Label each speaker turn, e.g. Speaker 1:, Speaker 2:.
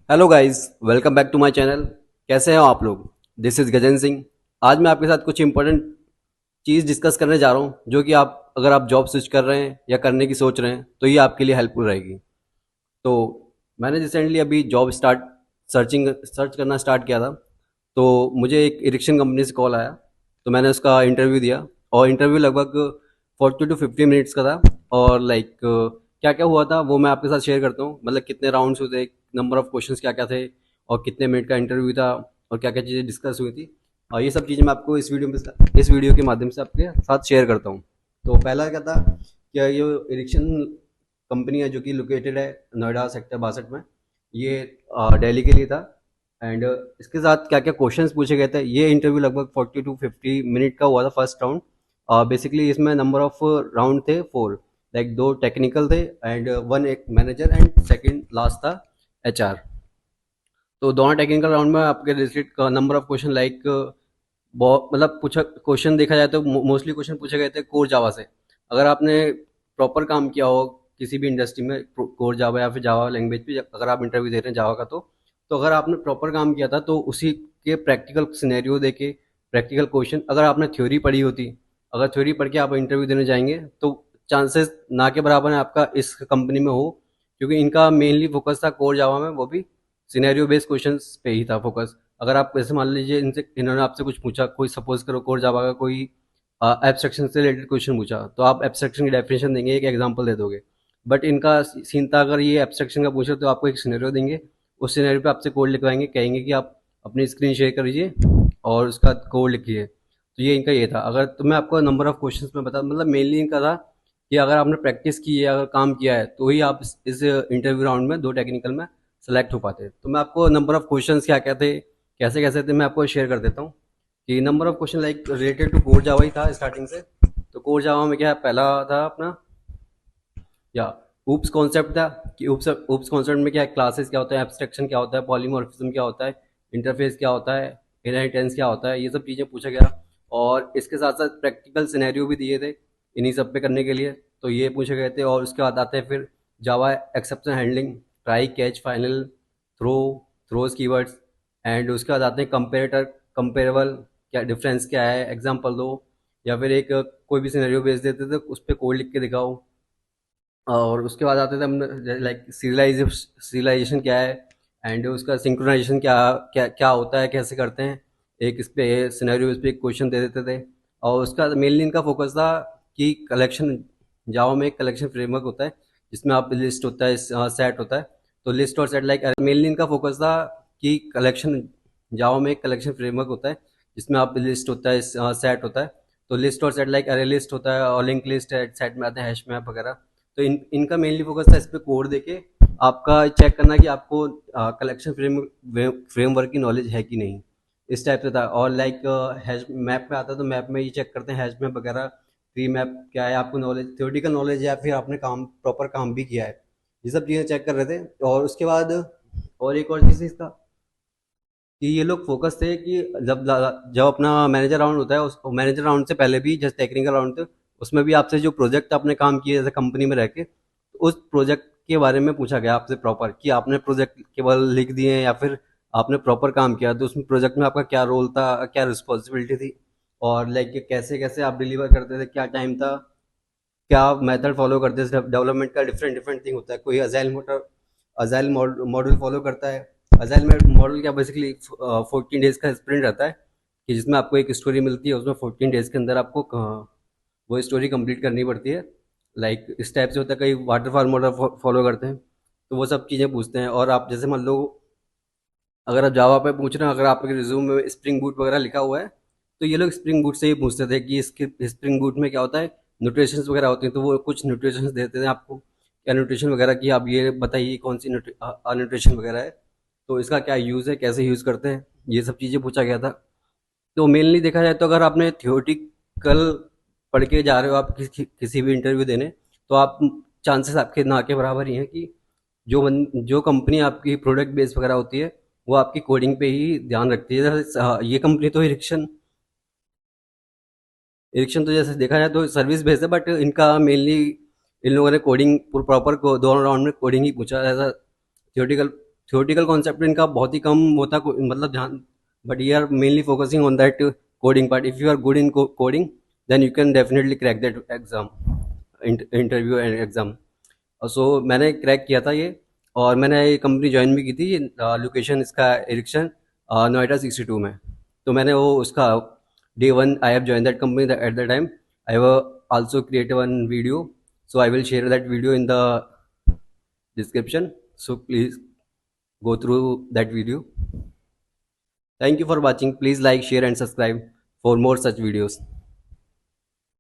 Speaker 1: Hello guys, welcome back to my channel. कैसे हैं आप लोग? This is Gajendra Singh. आज मैं आपके साथ कुछ इंपॉर्टेंट चीज़ डिस्कस करने जा रहा हूं, जो कि आप अगर आप जॉब स्विच कर रहे हैं या करने की सोच रहे हैं तो ये आपके लिए हेल्पफुल रहेगी। तो मैंने रिसेंटली अभी जॉब सर्च करना स्टार्ट किया था। तो मुझे एक इरिक्शन कंपनी से कॉल आया, तो मैंने उसका इंटरव्यू दिया। और इंटरव्यू लगभग 40 to 50 मिनट्स का था। और लाइक क्या क्या हुआ था वो मैं आपके साथ शेयर करता हूँ, मतलब कितने राउंड्स हुए थे, नंबर ऑफ क्वेश्चंस क्या क्या थे, और कितने मिनट का इंटरव्यू था, और क्या क्या चीज़ें डिस्कस हुई थी। और ये सब चीज़ें मैं आपको इस वीडियो के माध्यम से आपके साथ शेयर करता हूँ। तो पहला क्या था, कि ये इरिक्शन कंपनी है जो कि लोकेटेड है नोएडा सेक्टर 62 में। ये दिल्ली के लिए था। एंड इसके साथ क्या क्या क्वेश्चंस पूछे गए थे, ये इंटरव्यू लगभग 40 to 50 मिनट का हुआ था, फर्स्ट राउंड। बेसिकली इसमें नंबर ऑफ राउंड थे 4। लाइक 2 टेक्निकल थे एंड 1 एक मैनेजर, एंड सेकंड लास्ट था एचआर। तो दोनों टेक्निकल राउंड में आपके related number of question like बहुत, मतलब पूछा क्वेश्चन देखा जाए तो मोस्टली क्वेश्चन पूछे गए थे कोर जावा से। अगर आपने प्रॉपर काम किया हो किसी भी इंडस्ट्री में कोर जावा या फिर जावा लैंग्वेज पे, अगर आप इंटरव्यू दे रहे हैं जावा का, तो अगर आपने प्रॉपर काम किया था तो उसी के प्रैक्टिकल सिनेरियो देके प्रैक्टिकल क्वेश्चन, अगर आपने थ्योरी पढ़ी होती, अगर थ्योरी पढ़ के आप इंटरव्यू देने जाएंगे तो चांसेस ना के बराबर है आपका इस कंपनी में हो। क्योंकि इनका मेनली फोकस था कोर जावा में, वो भी सिनेरियो बेस्ड क्वेश्चंस पे ही था फोकस। अगर आप ऐसे मान लीजिए इनसे इन्होंने आपसे कुछ पूछा, कोई सपोज करो कोर जावा का कोई एब्स्ट्रक्शन से रिलेटेड क्वेश्चन पूछा, तो आप एब्स्ट्रक्शन की डेफिनेशन देंगे, एक एग्जांपल दे दोगे। बट इनका सीन था, अगर ये एब्स्ट्रक्शन का पूछे तो आपको एक सिनेरियो देंगे, उस सिनेरियो पे आपसे कोड लिखवाएंगे, कहेंगे कि आप अपनी स्क्रीन शेयर करिए और उसका कोड लिखिए। तो ये इनका ये था। अगर तो मैं आपको नंबर ऑफ क्वेश्चंस में बता, मतलब मेनली इनका था कि अगर आपने प्रैक्टिस की है, अगर काम किया है, तो ही आप इस इंटरव्यू राउंड में 2 टेक्निकल में सेलेक्ट हो पाते हैं। तो मैं आपको नंबर ऑफ क्वेश्चंस क्या क्या थे, कैसे कैसे थे, मैं आपको शेयर कर देता हूँ। कि number of question like related to core Java ही था स्टार्टिंग से। तो कोर जावा में क्या है, पहला था अपना या ऊप्स कॉन्सेप्ट था। कि ऊप्स कॉन्सेप्ट में क्या है, क्लासेस क्या होता है, एब्स्ट्रक्शन क्या होता है, पॉलीमॉर्फिज्म क्या होता है, इंटरफेस क्या होता है, इनहेरिटेंस क्या होता है, ये सब चीज़ें पूछा गया। और इसके साथ साथ प्रैक्टिकल सिनेरियो भी दिए थे इन्हीं सब पे करने के लिए, तो ये पूछे गए थे। और उसके बाद आते हैं फिर Java exception handling, try catch final, throw, throws keywords. And उसके बाद आते हैं कंपेरेटर, कंपेरेबल, क्या डिफरेंस क्या है, एग्जाम्पल दो। या फिर एक कोई भी सिनेरियो भेज देते थे, उस पर कोड लिख के दिखाओ। और उसके बाद आते थे हम लाइक सीरियलाइजेशन क्या है, एंड उसका सिंक्रोनाइजेशन क्या क्या क्या होता है, कैसे करते हैं। एक इस पे सिनेरियो, इस पे एक क्वेश्चन दे देते थे। और उसका मेनली इनका फोकस था कि कलेक्शन, जावा में एक कलेक्शन फ्रेमवर्क होता है जिसमें आप लिस्ट होता है, सेट होता है। तो लिस्ट और सेट लाइक मेनली इनका फोकस था कि कलेक्शन, जावा में एक कलेक्शन फ्रेमवर्क होता है जिसमें आप लिस्ट होता है, सेट होता है। तो लिस्ट और सेट लाइक अरे लिस्ट होता है, और लिंक लिस्ट है, सेट में आते हैं हैश मैप वगैरह। तो इनका मेनली फोकस था इस पे कोड देके आपका चेक करना कि आपको कलेक्शन फ्रेमवर्क की नॉलेज है कि नहीं, इस टाइप से था। और लाइक हैश मैप में आता है, तो मैप में ये चेक करते हैं हैश मैप वगैरह, ट्री मैप क्या है, आपको नॉलेज, थ्योरेटिकल नॉलेज है या फिर आपने काम प्रॉपर काम भी किया है, ये सब चीज़ें चेक कर रहे थे। और उसके बाद और एक और चीज़ इसका, कि ये लोग फोकस थे कि जब जब अपना मैनेजर राउंड होता है, उस मैनेजर राउंड से पहले भी जैसे टेक्निकल राउंड थे, उसमें भी आपसे जो प्रोजेक्ट आपने काम किए जैसे कंपनी में रह के, तो उस प्रोजेक्ट के बारे में पूछा गया आपसे प्रॉपर, कि आपने प्रोजेक्ट केवल लिख दिए हैं या फिर आपने प्रॉपर काम किया। तो उसमें प्रोजेक्ट में आपका क्या रोल था, क्या रिस्पॉन्सिबिलिटी थी, और लाइक कैसे कैसे आप डिलीवर करते थे, क्या टाइम था, क्या मेथड फॉलो करते हैं। डेवलपमेंट का डिफरेंट डिफरेंट थिंग होता है, कोई अजाइल मॉडल फॉलो करता है। अजाइल मॉडल क्या, बेसिकली 14 डेज का स्प्रिंट रहता है, कि जिसमें आपको एक स्टोरी मिलती है, उसमें 14 डेज के अंदर आपको वो स्टोरी कंप्लीट करनी पड़ती है। लाइक इस टाइप से होता है, कई वाटरफॉल मॉडल फॉलो करते हैं। तो वो सब चीज़ें पूछते हैं। और आप जैसे मान लो, अगर आप जावा पे पूछ रहे हैं, अगर आपके रिज्यूम में स्प्रिंग बूट वगैरह लिखा हुआ है, तो ये लोग स्प्रिंग बूट से ही पूछते थे कि इसके स्प्रिंग बूट में क्या होता है, न्यूट्रिशंस वगैरह होती हैं। तो वो कुछ न्यूट्रिशंस देते थे आपको, क्या न्यूट्रिशन वगैरह की, आप ये बताइए कौन सी न्यूट्रिशन वगैरह है, तो इसका क्या यूज़ है, कैसे यूज़ करते हैं, ये सब चीज़ें पूछा गया था। तो मेनली देखा जाए तो अगर आपने थियोटिकल पढ़ के जा रहे हो आप किसी भी इंटरव्यू देने, तो आप चांसेस आपके ना के बराबर ही हैं कि जो कंपनी आपकी प्रोडक्ट बेस वगैरह होती है, वो आपकी कोडिंग पे ही ध्यान रखती है। जैसे ये कंपनी तो इरिक्शन इरिक्शन तो जैसे देखा जाए तो सर्विस बेस्ड है, बट इनका मेनली इन लोगों ने कोडिंग प्रॉपर को दोनों राउंड में कोडिंग ही पूछा, ऐसा थियोटिकल थियोरेटिकल कॉन्सेप्ट इनका बहुत ही कम होता, मतलब ध्यान, but we are mainly focusing on that coding part. If you are good in coding, then you can definitely crack that exam, interview and exam. So मैंने crack किया था ये, और मैंने ये कंपनी ज्वाइन भी की थी. लोकेशन इसका एरिक्सन, नोएडा 62 में. तो मैंने वो उसका day one I have join that company at the time. I have also created one video, so I will share that video in the description, so please go through that video. Thank you for watching. Please like, share and subscribe for more such videos.